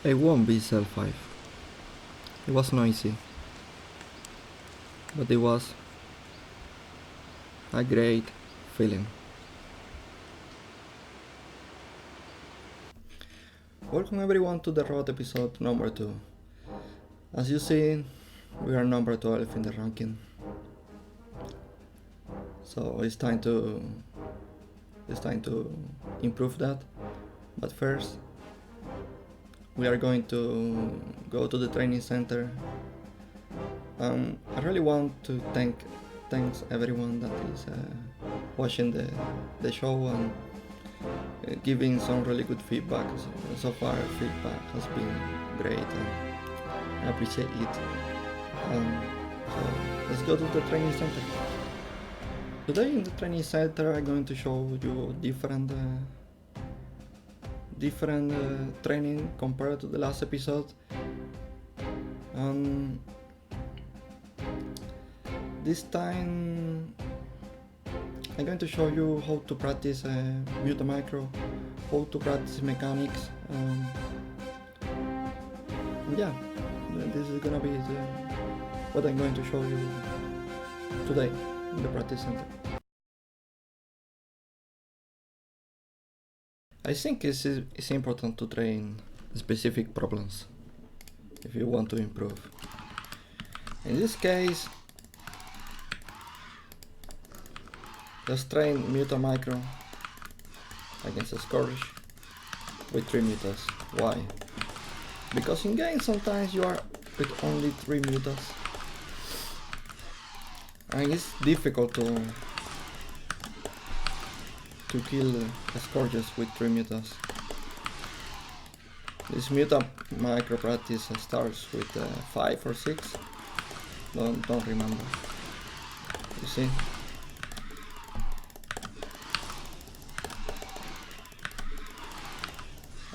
I won BSL 5. It was noisy, but it was a great feeling. Welcome everyone to the Road episode number 2. As you see, we are number 12 in the ranking. So it's time to improve that. But first, we are going to go to the training center. I really want to thanks everyone that is watching the show and giving some really good feedback. So far, feedback has been great, and I appreciate it. So let's go to the training center. Today in the training center, I'm going to show you different training compared to the last episode. This time I'm going to show you how to practice mute micro, how to practice mechanics. Yeah, this is gonna be what I'm going to show you today in the practice center. I think it's important to train specific problems if you want to improve. In this case, just train mute micro against a Scourge with 3 mutas. Why? Because in game sometimes you are with only 3 mutas, and it's difficult to kill Scourges with 3 mutas. This muta micro practice starts with 5 or 6. Don't remember. You see?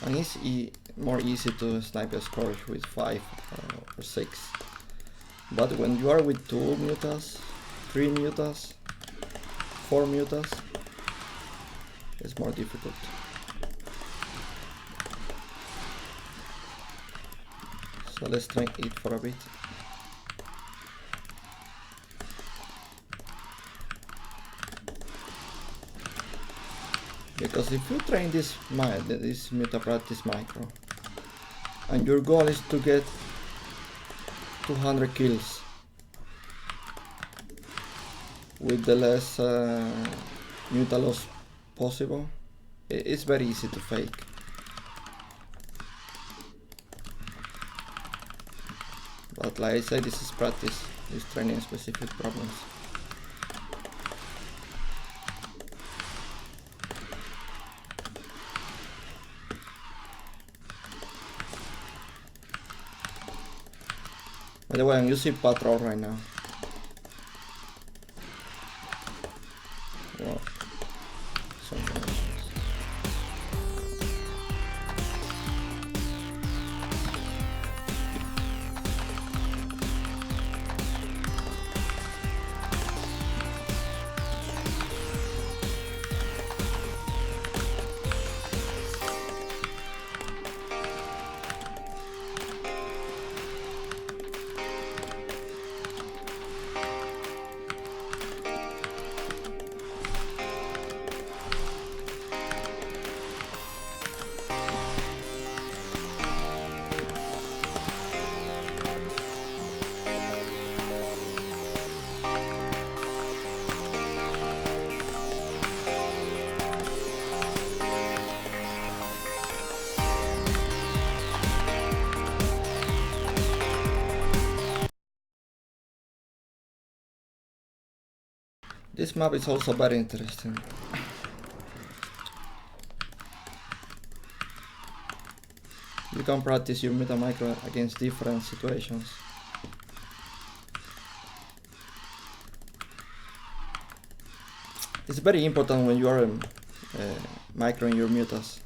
And it's more easy to snipe a Scourge with 5 or 6. But when you are with 2 mutas, 3 mutas, 4 mutas, it's more difficult. So let's train it for a bit. Because if you train this meta practice micro, and your goal is to get 200 kills with the less muta loss possible, it's very easy to fake. But like I said, this is practice, it's training specific problems. By the way, I'm using Patrol right now. Wow. So nice. This map is also very interesting. You can practice your meta micro against different situations. It's very important when you are microing your mutas.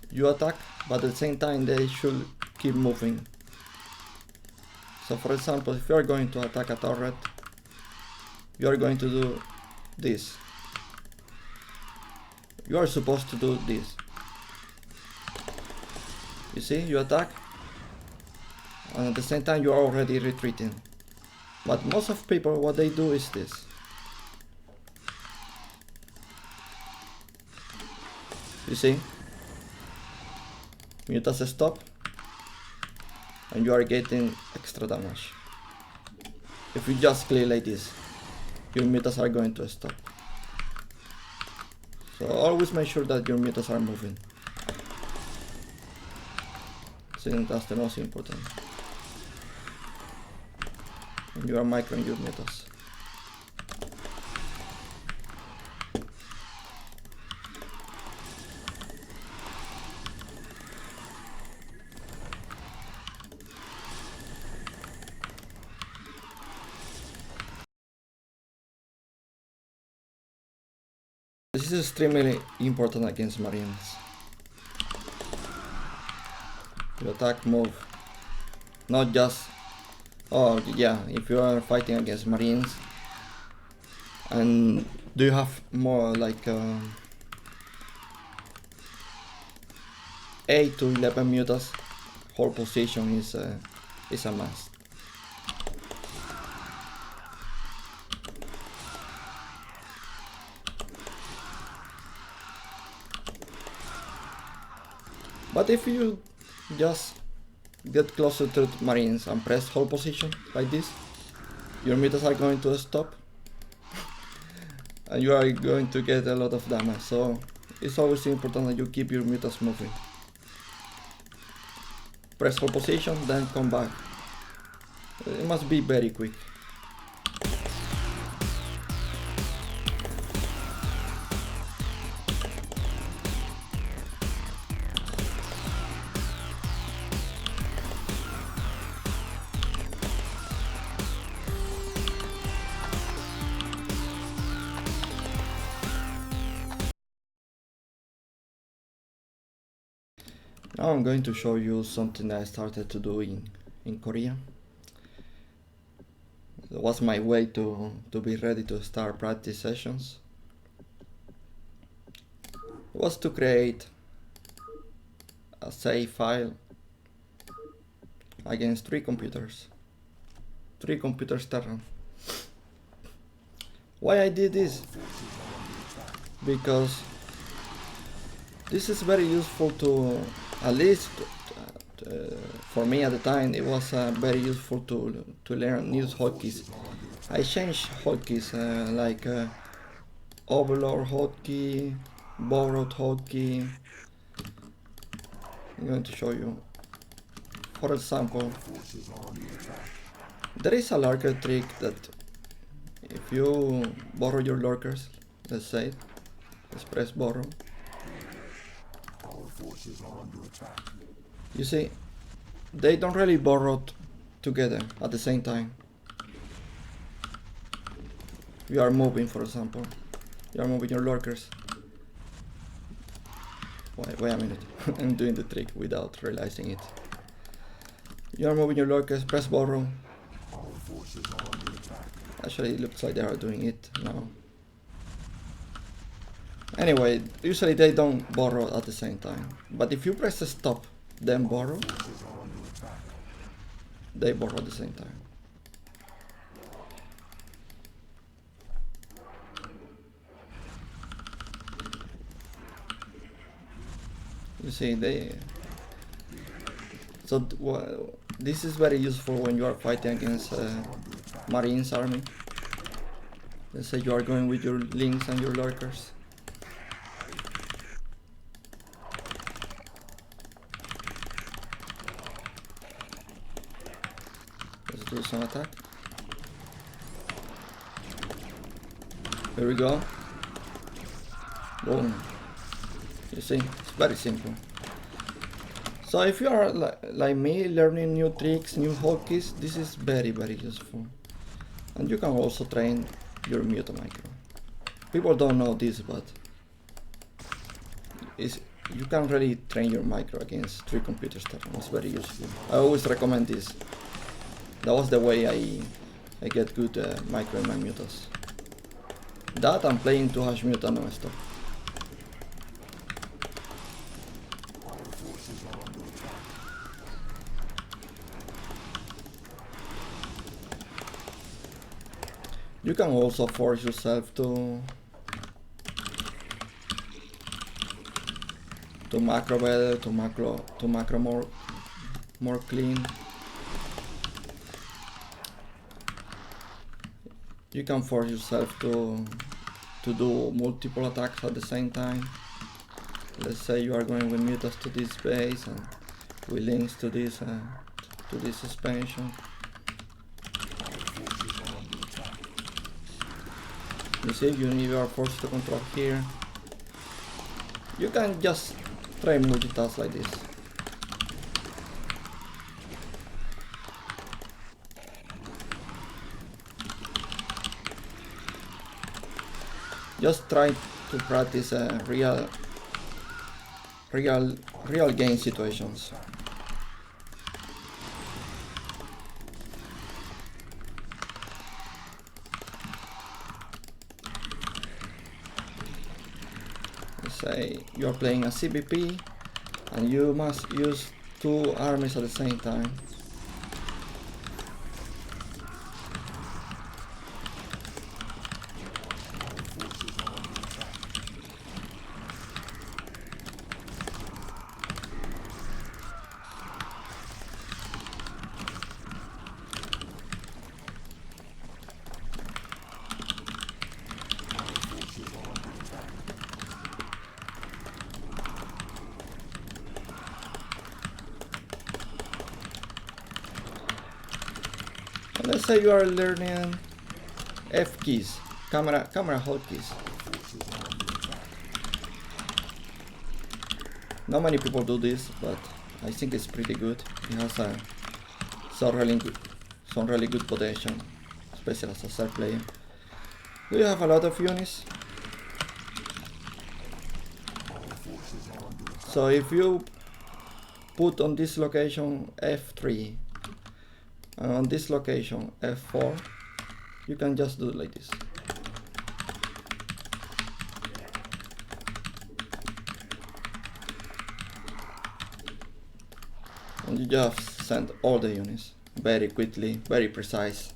You attack, but at the same time they should keep moving. So for example, if you are going to attack a turret, you are going to do this. You are supposed to do this. You see, you attack, and at the same time you are already retreating. But most of people, what they do is this. You see? Mutas stop, and you are getting extra damage. If you just clear like this, your mutas are going to stop. So always make sure that your mutas are moving. Since that's the most important. And you are microing your mutas. This is extremely important against Marines. You attack, move. Not just... Oh yeah, if you are fighting against Marines and do you have more like 8 to 11 mutas, hold position is a must. But if you just get closer to the Marines and press hold position like this, your mutas are going to stop and you are going to get a lot of damage. So it's always important that you keep your mutas moving. Press hold position, then come back. It must be very quick. Now I'm going to show you something that I started to do in Korea. It was my way to be ready to start practice sessions. It was to create a save file against 3 computers. 3 computers Terran. Why I did this? Because this is very useful to, at least for me at the time, it was very useful to learn new hotkeys. I changed hotkeys like overlord hotkey, borrowed hotkey. I'm going to show you. For example, there is a lurker trick that if you borrow your lurkers, let's say, let's press borrow. You see, they don't really borrow together at the same time. You are moving, for example. You are moving your lurkers. Wait a minute. I'm doing the trick without realizing it. You are moving your lurkers, press borrow. Actually, it looks like they are doing it now. Anyway, usually they don't borrow at the same time. But if you press stop, then borrow, they borrow at the same time. You see, so this is very useful when you are fighting against Marines army. Let's say you are going with your links and your lurkers. Let's do some attack. Here we go. Boom. You see, it's very simple. So if you are like me, learning new tricks, new hotkeys, this is very, very useful. And you can also train your muta micro. People don't know this, but you can really train your micro against 3 computers. It's very useful. I always recommend this. That was the way I get good micro in my mutas. That and playing 2 hash muta non-stop. You can also force yourself to macro better, to macro more clean. You can force yourself to do multiple attacks at the same time. Let's say you are going with mutas to this base and with links to this suspension. You see, you are forced to control here. You can just try multitask like this. Just try to practice real game situations. Let's say you're playing a CBP and you must use 2 armies at the same time. Let's say you are learning F keys, camera hold keys. Not many people do this, but I think it's pretty good. It has some really good potential, especially as a start player. Do you have a lot of units? So if you put on this location F3 and on this location F4, you can just do it like this. And you just send all the units very quickly, very precise.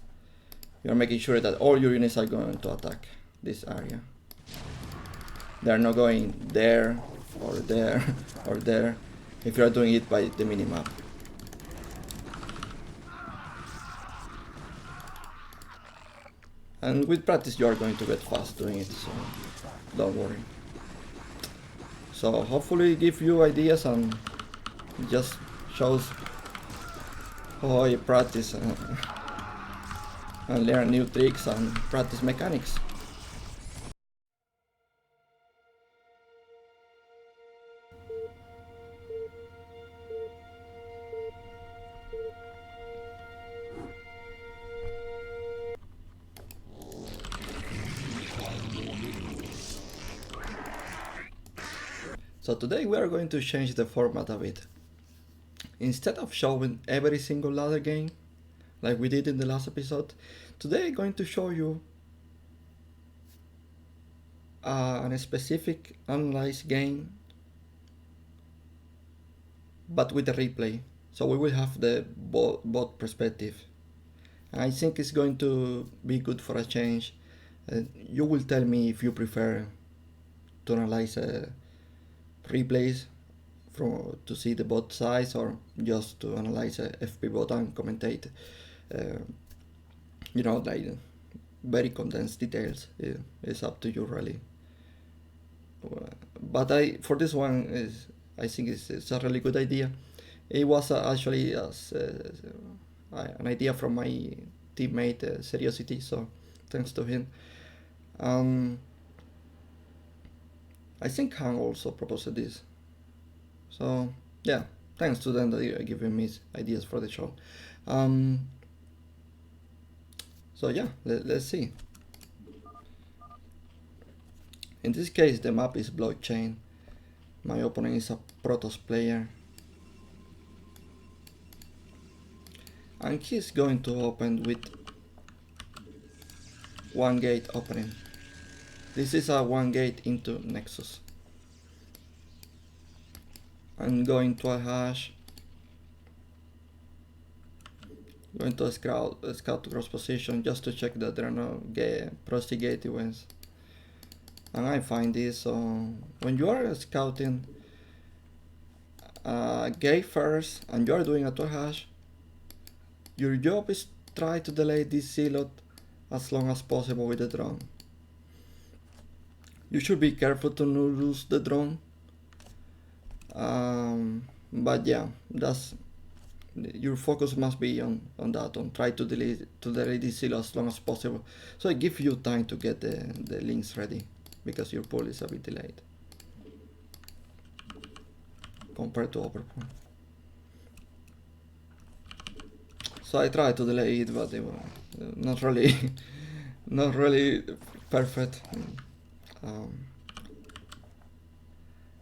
You're making sure that all your units are going to attack this area. They're not going there or there or there if you're doing it by the minimap. And with practice you are going to get fast doing it, so don't worry. So hopefully give you ideas and just shows how I practice and learn new tricks and practice mechanics. So today we are going to change the format a bit. Instead of showing every single ladder game, like we did in the last episode, today I'm going to show you a specific analyzed game, but with a replay. So we will have the bot perspective. I think it's going to be good for a change. You will tell me if you prefer to analyze replays to see the bot size, or just to analyze a FP bot and commentate. Like very condensed details. It's up to you really. But for this one I think it's a really good idea. It was actually an idea from my teammate Seriosity, so thanks to him. I think Han also proposed this. So yeah, thanks to them that they are giving me ideas for the show. So yeah, let's see. In this case the map is blockchain. My opponent is a Protoss player. And he's going to open with 1 gate opening. This is a 1 gate into Nexus. I'm going to a hash Going to scout to cross position just to check that there are no prosty gate events. And I find this, so when you are scouting gate first and you are doing a 12 hash, your job is try to delay this silhouette as long as possible with the drone. You should be careful to not lose the drone. But yeah, that's your focus must be on that, on try to delay this silhouette as long as possible. So it gives you time to get the links ready, because your pull is a bit delayed compared to upper pull. So I tried to delay it, but it was not really, not really perfect. And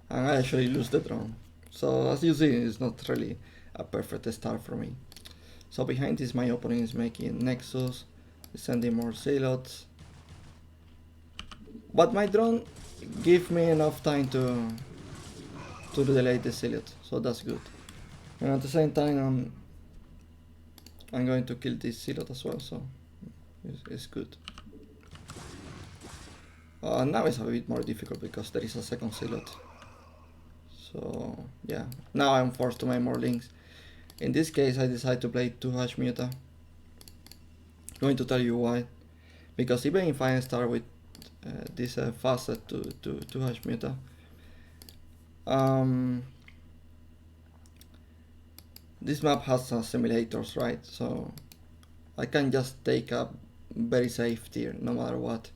I actually lose the drone. So as you see, it's not really a perfect start for me. So behind this, my opponent is making Nexus, sending more Zealots. But my drone gives me enough time to delay the Zealot, so that's good. And at the same time, I'm going to kill this Zealot as well, so it's good. Now it's a bit more difficult because there is a second Zealot. So yeah, now I'm forced to make more links. In this case, I decide to play 2 hash muta. Going to tell you why. Because even if I start with this facet to hash muta, this map has simulators, right? So I can just take a very safe tier no matter what,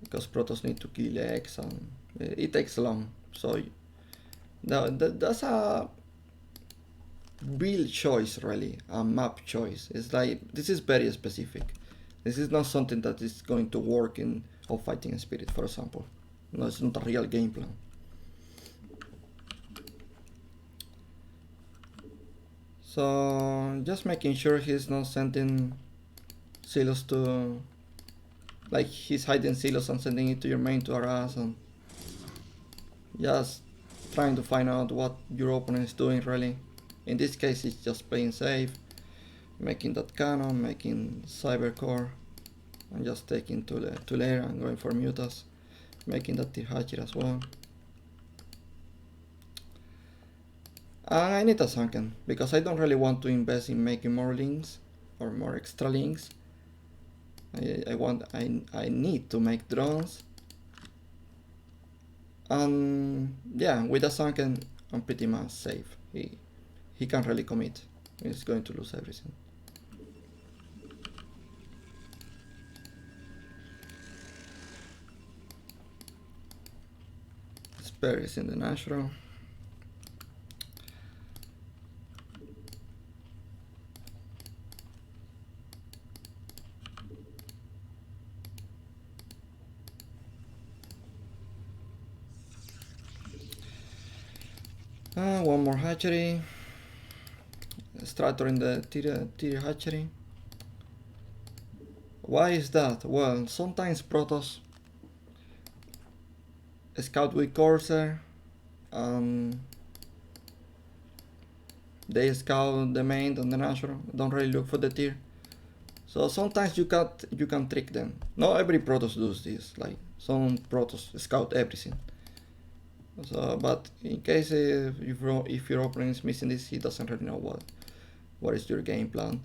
because Protoss need to kill X and it takes long. So that's a build choice, really, a map choice. It's like, this is very specific. This is not something that is going to work in Fighting Spirit, for example. No, it's not a real game plan. So just making sure he's not sending silos to, like he's hiding silos and sending it to your main to harass, and just trying to find out what your opponent is doing, really. In this case, it's just playing safe, making that cannon, making cybercore, and just taking to layer and going for mutas, making that tier hatchet as well. And I need a sunken, because I don't really want to invest in making more links or more extra links. I need to make drones. And yeah, with a sunken, I'm pretty much safe. He can't really commit. He's going to lose everything. Spare is in the natural. One more hatchery. Strator in the tier hatchery. Why is that? Well, sometimes Protoss scout with Corsair, they scout the main and the natural, don't really look for the tier. So sometimes you can trick them. Not every Protoss does this, like some Protoss scout everything. So, but in case if your opponent is missing this, he doesn't really know what is your game plan.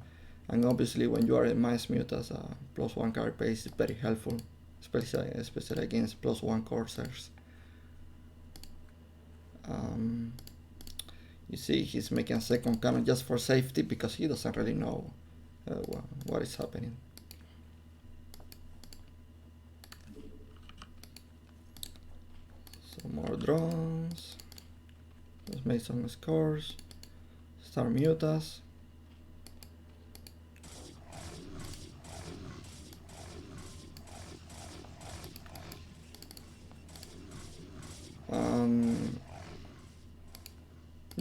And obviously when you are in Mice Mutas, +1 card base is very helpful, especially against +1 Corsairs. You see he's making a second cannon just for safety, because he doesn't really know what is happening. So more drones. Let's make some scores. Start mutas.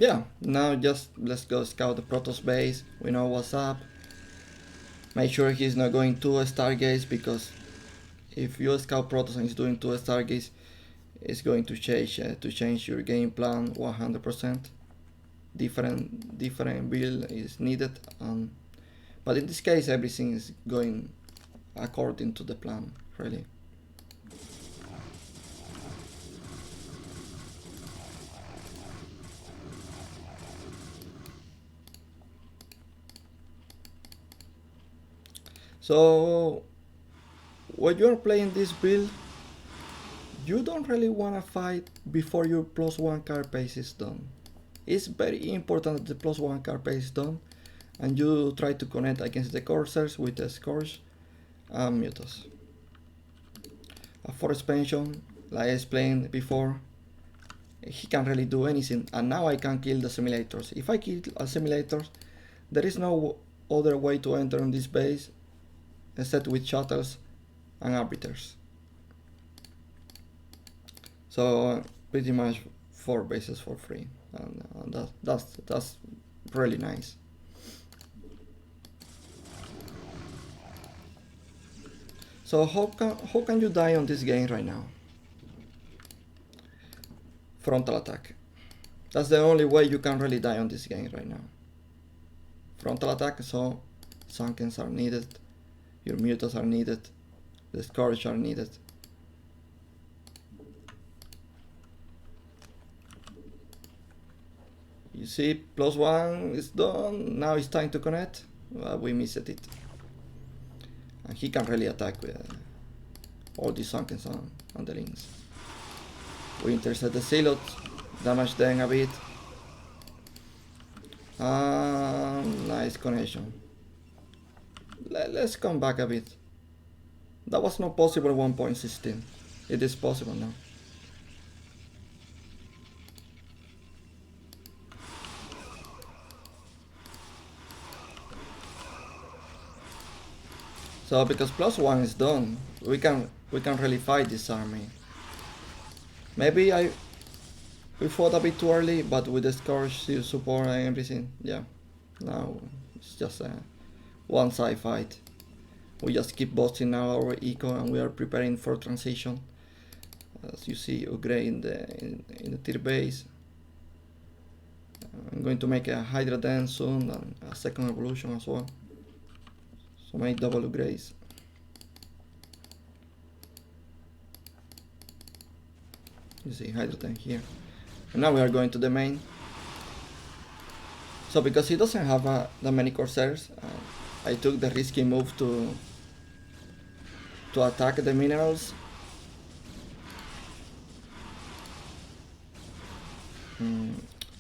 Yeah, now just let's go scout the Protoss base. We know what's up. Make sure he's not going 2 Stargates, because if you scout Protoss and he's doing 2 Stargates, it's going to change your game plan 100%. different build is needed, but in this case everything is going according to the plan, really. So when you are playing this build, you don't really want to fight before your +1 card pace is done. It's very important that the +1 card pace is done, and you try to connect against the coursers with the Scourge and Mutas. For expansion, like I explained before, he can't really do anything, and now I can kill the simulators. If I kill simulators, there is no other way to enter on this base except with shuttles and arbiters. So pretty much 4 bases for free, and that's really nice. So how can you die on this game right now? Frontal attack. That's the only way you can really die on this game right now. Frontal attack, so Sunkens are needed, your Mutas are needed, the Scourge are needed. You see, +1 is done, now it's time to connect. We missed it. And he can really attack with all these Sunkens on the links. We intercept the Zealot, damage them a bit. Nice connection. Let's come back a bit. That was not possible at 1.16. It is possible now. So because +1 is done, we can really fight this army. Maybe we fought a bit too early, but with the Scourge support and everything, yeah. Now it's just a one-side fight. We just keep boosting now our eco, and we are preparing for transition. As you see, upgrade in the tier base. I'm going to make a Hydra Den soon and a second evolution as well. So make double upgrades. You see Hydra Den here. And now we are going to the main. So because he doesn't have that many Corsairs, I took the risky move to attack the minerals.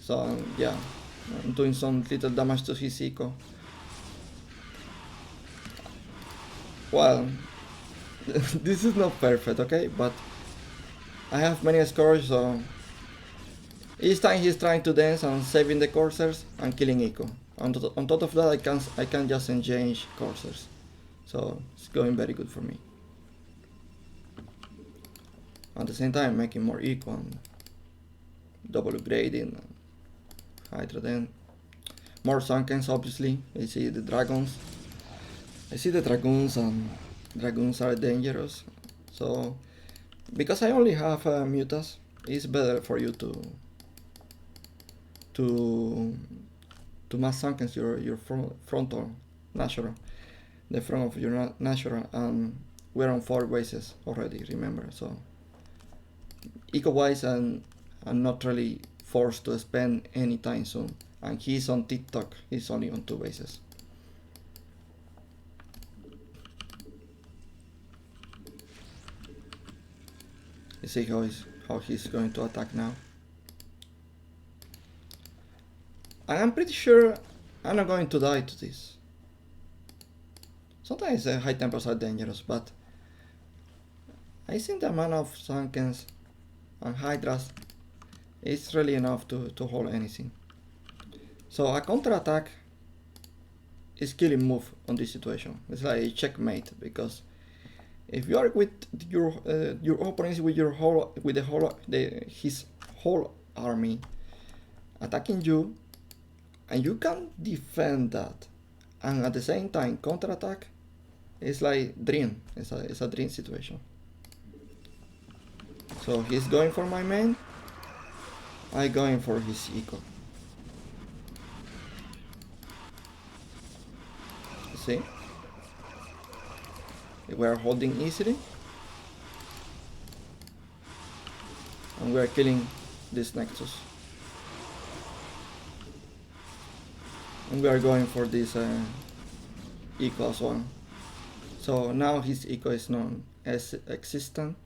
So yeah, I'm doing some little damage to his eco. Well, this is not perfect, okay, but I have many Scourge, so each time he's trying to dance and saving the Corsairs and killing eco. On top of that, I can just engage Corsairs, so it's going very good for me. At the same time, making more eco and double upgrading, Hydra Den. More Sunkens, obviously. I see the dragons. I see the dragoons, and dragoons are dangerous. So, because I only have Mutas, it's better for you to mass Sunkens your frontal natural, the front of your natural, and we're on 4 bases already. Remember, so eco-wise, I'm not really forced to spend any time soon. And he's on TikTok. He's only on 2 bases. You see how he's going to attack now. And I'm pretty sure I'm not going to die to this. Sometimes high tempers are dangerous, but I think the amount of Sunkens and Hydras is really enough to hold anything. So a counter attack is killing move on this situation. It's like a checkmate, because if you are with your opponents with his whole army attacking you, and you can defend that, and at the same time counter attack, it's like dream. It's a dream situation. So he's going for my main. I'm going for his eco. See? We are holding easily. And we are killing this Nexus. And we are going for this eco as well. So now his eco is non-existent.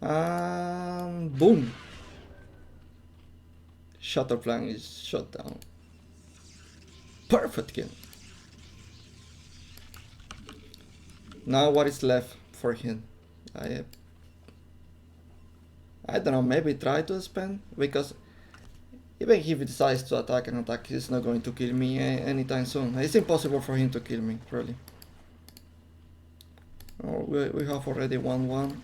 And boom! Shutterplan is shut down. Perfect kill. Now what is left for him? I don't know, maybe try to spend, because even if he decides to attack and attack, he's not going to kill me anytime soon. It's impossible for him to kill me, really. Oh, we have already 1-1.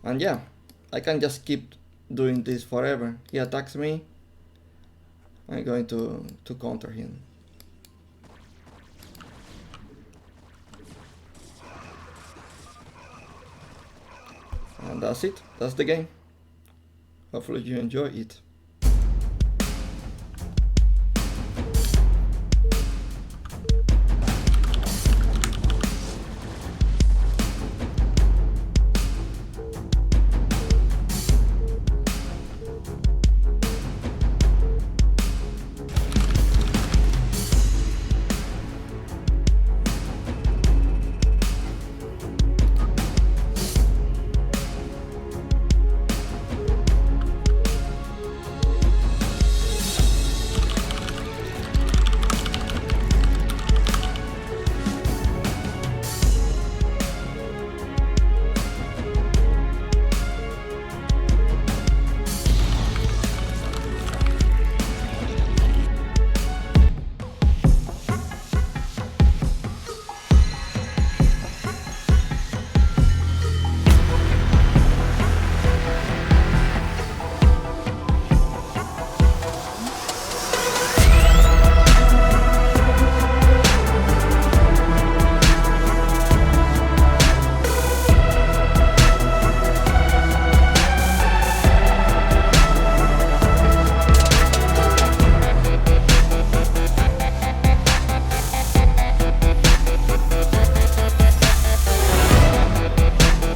And yeah, I can just keep doing this forever. He attacks me, I'm going to counter him. And that's it, that's the game. Hopefully you enjoy it.